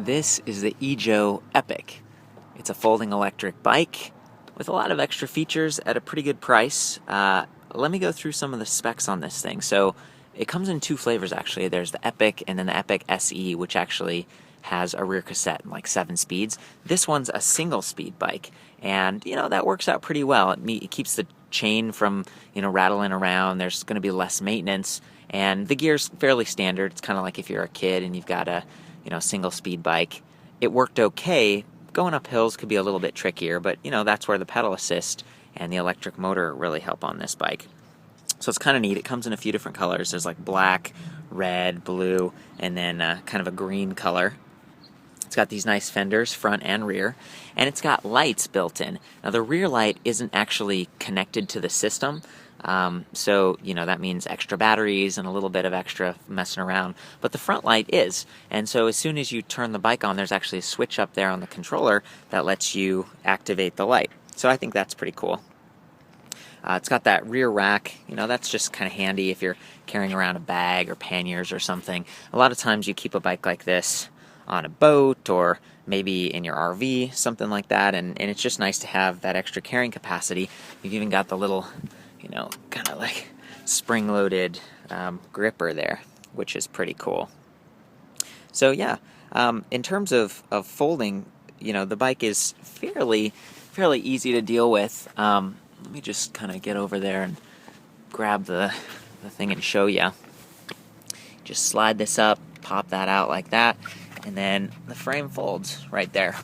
This is the Epik. It's a folding electric bike with a lot of extra features at a pretty good price. Let me go through some of the specs on this thing. So it comes in two flavors actually. There's the Epik and then the Epik SE, which actually has a rear cassette and like 7 speeds. This one's a single speed bike, and that works out pretty well. It keeps the chain from rattling around. There's going to be less maintenance, and the gear's fairly standard. It's kind of like if you're a kid and you've got a single speed bike. It worked okay. Going up hills could be a little bit trickier, but that's where the pedal assist and the electric motor really help on this bike. So it's kind of neat. It comes in a few different colors. There's like black, red, blue, and then kind of a green color. It's got these nice fenders, front and rear, and it's got lights built in. Now the rear light isn't actually connected to the system, so that means extra batteries and a little bit of extra messing around, but the front light is. And so as soon as you turn the bike on, there's actually a switch up there on the controller that lets you activate the light. So I think that's pretty cool. It's got that rear rack. That's just kind of handy if you're carrying around a bag or panniers or something. A lot of times you keep a bike like this on a boat or maybe in your RV, something like that, and it's just nice to have that extra carrying capacity. You've even got the little, kind of like spring-loaded gripper there, which is pretty cool. So yeah, in terms of folding, the bike is fairly easy to deal with. Let me just kind of get over there and grab the thing and show you. Just slide this up, pop that out like that, and then the frame folds right there.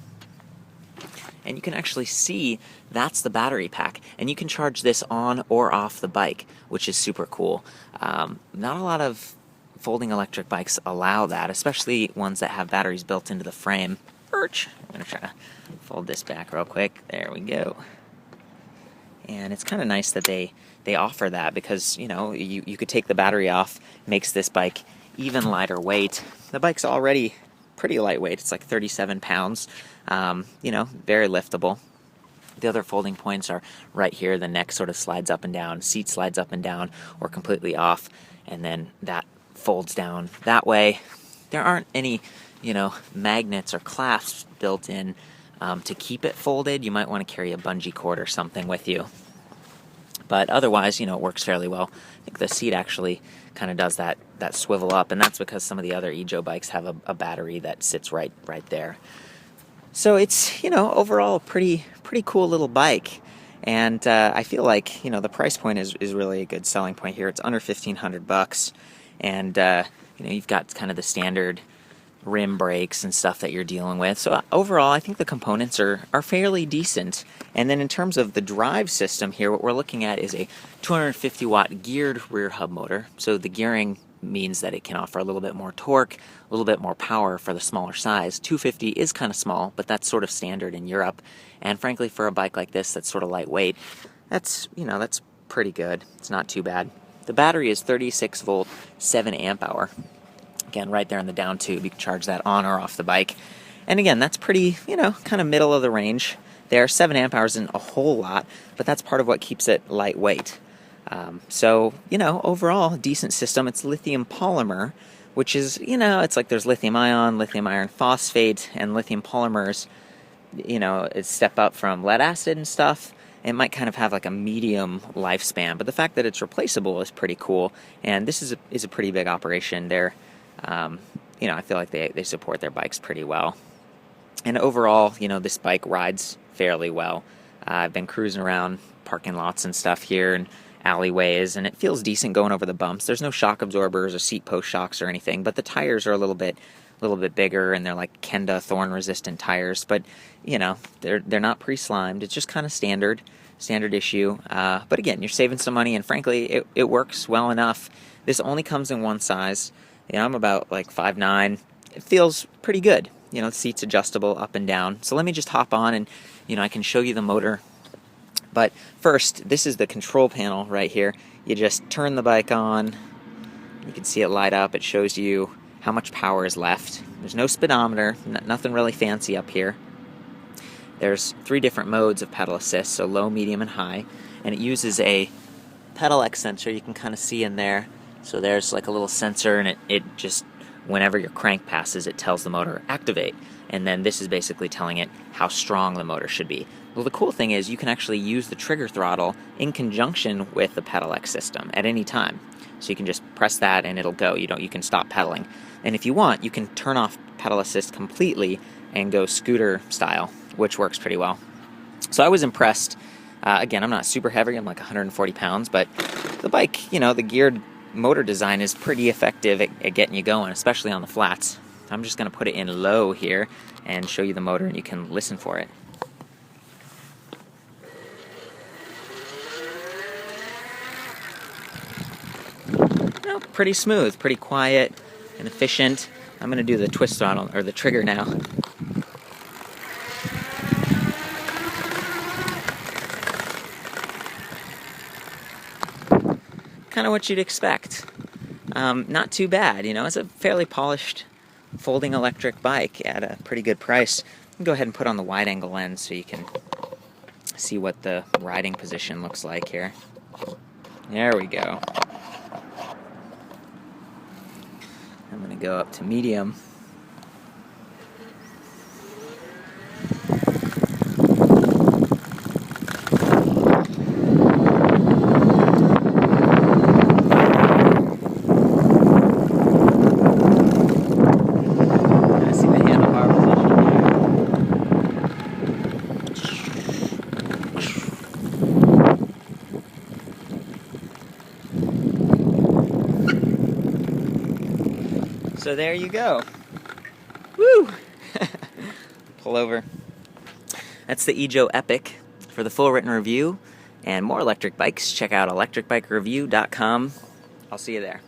And you can actually see that's the battery pack, and you can charge this on or off the bike, which is super cool. Not a lot of folding electric bikes allow that, especially ones that have batteries built into the frame. I'm going to try to fold this back real quick. There we go. And it's kind of nice that they offer that, because you could take the battery off. Makes this bike even lighter weight. The bike's already pretty lightweight. It's like 37 pounds. Very liftable. The other folding points are right here. The neck sort of slides up and down, seat slides up and down or completely off, and then that folds down that way. There aren't any magnets or clasps built in to keep it folded. You might want to carry a bungee cord or something with you, but otherwise it works fairly well. I think the seat actually kind of does that swivel up, and that's because some of the other eJoe bikes have a battery that sits right there. So it's overall a pretty cool little bike, and I feel like the price point is really a good selling point here. It's under $1,500, and you've got kind of the standard rim brakes and stuff that you're dealing with. So overall, I think the components are fairly decent. And then in terms of the drive system here, what we're looking at is a 250 watt geared rear hub motor. So the gearing means that it can offer a little bit more torque, a little bit more power for the smaller size. 250 is kind of small, but that's sort of standard in Europe. And frankly, for a bike like this that's sort of lightweight, that's pretty good. It's not too bad. The battery is 36 volt, 7 amp hour. Again, right there in the down tube, you can charge that on or off the bike. And again, that's pretty, kind of middle of the range. There, 7 amp hours isn't a whole lot, but that's part of what keeps it lightweight. So, overall, decent system. It's lithium polymer, which is, it's like there's lithium ion, lithium iron phosphate, and lithium polymers, it's step up from lead acid and stuff. It might kind of have like a medium lifespan, but the fact that it's replaceable is pretty cool. And this is a pretty big operation. They're I feel like they support their bikes pretty well. And overall, this bike rides fairly well. I've been cruising around parking lots and stuff here and alleyways, and it feels decent going over the bumps. There's no shock absorbers or seat post shocks or anything, but the tires are a little bit bigger, and they're like Kenda thorn resistant tires, but they're not pre-slimed. It's just kind of standard issue. But again, you're saving some money, and frankly, it works well enough. This only comes in one size. I'm about like 5'9". It feels pretty good. The seat's adjustable up and down. So let me just hop on and, I can show you the motor. But first, this is the control panel right here. You just turn the bike on. You can see it light up. It shows you how much power is left. There's no speedometer, nothing really fancy up here. There's 3 different modes of pedal assist, so low, medium, and high. And it uses a pedal X sensor. You can kind of see in there. So there's like a little sensor, and it just whenever your crank passes, it tells the motor activate, and then this is basically telling it how strong the motor should be. Well, the cool thing is you can actually use the trigger throttle in conjunction with the pedal X system at any time. So you can just press that and it'll go. You can stop pedaling. And if you want, you can turn off pedal assist completely and go scooter style, which works pretty well. So I was impressed. Again, I'm not super heavy, I'm like 140 pounds, but the bike, the geared motor design is pretty effective at getting you going, especially on the flats. I'm just going to put it in low here and show you the motor, and you can listen for it. Pretty smooth, pretty quiet and efficient. I'm going to do the twist throttle, or the trigger now. Kind of what you'd expect. Not too bad, it's a fairly polished folding electric bike at a pretty good price. I'll go ahead and put on the wide angle lens so you can see what the riding position looks like here. There we go. I'm going to go up to medium. So there you go. Woo! Pull over. That's the Epik. For the full written review and more electric bikes, check out ElectricBikeReview.com. I'll see you there.